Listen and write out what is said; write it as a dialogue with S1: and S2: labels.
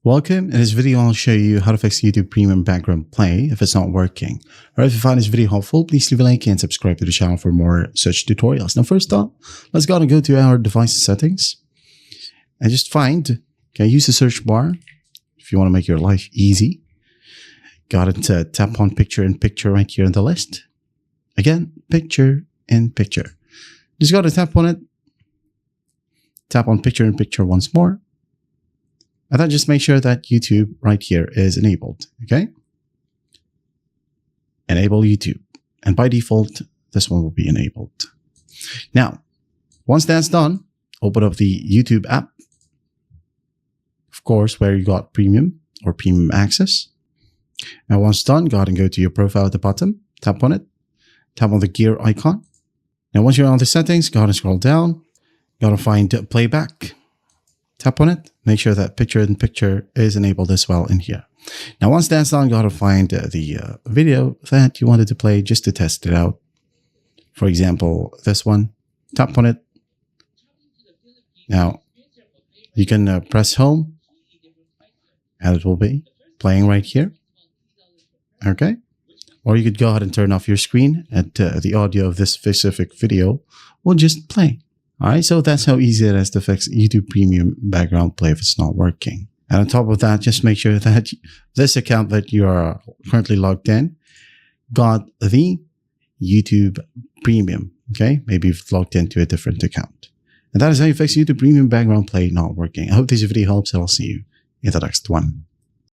S1: Welcome. In this video, I'll show you how to fix YouTube Premium background play if it's not working. Alright, if you find this video helpful, please leave a like and subscribe to the channel for more such tutorials. Now, first up, let's go to our device settings and just use the search bar if you want to make your life easy. Got it. Tap on picture in picture right here in the list. Again, picture in picture. Just got to tap on it. Tap on picture in picture once more. And then just make sure that YouTube right here is enabled. Okay. Enable YouTube. And by default, this one will be enabled. Now, once that's done, open up the YouTube app. Of course, where you got premium or premium access. And once done, go ahead and go to your profile at the bottom. Tap on it. Tap on the gear icon. Now, once you're on the settings, go ahead and scroll down. Got to find playback. Tap on it. Make sure that picture in picture is enabled as well in here. Now, once that's done, got to find the video that you wanted to play just to test it out. For example, this one. Tap on it. Now, you can press home and it will be playing right here. Okay. Or you could go ahead and turn off your screen and the audio of this specific video will just play. Alright, so that's how easy it is to fix YouTube Premium background play if it's not working. And on top of that, just make sure that this account that you are currently logged in got the YouTube Premium. Okay, maybe you've logged into a different account. And that is how you fix YouTube Premium background play not working. I hope this video helps and I'll see you in the next one.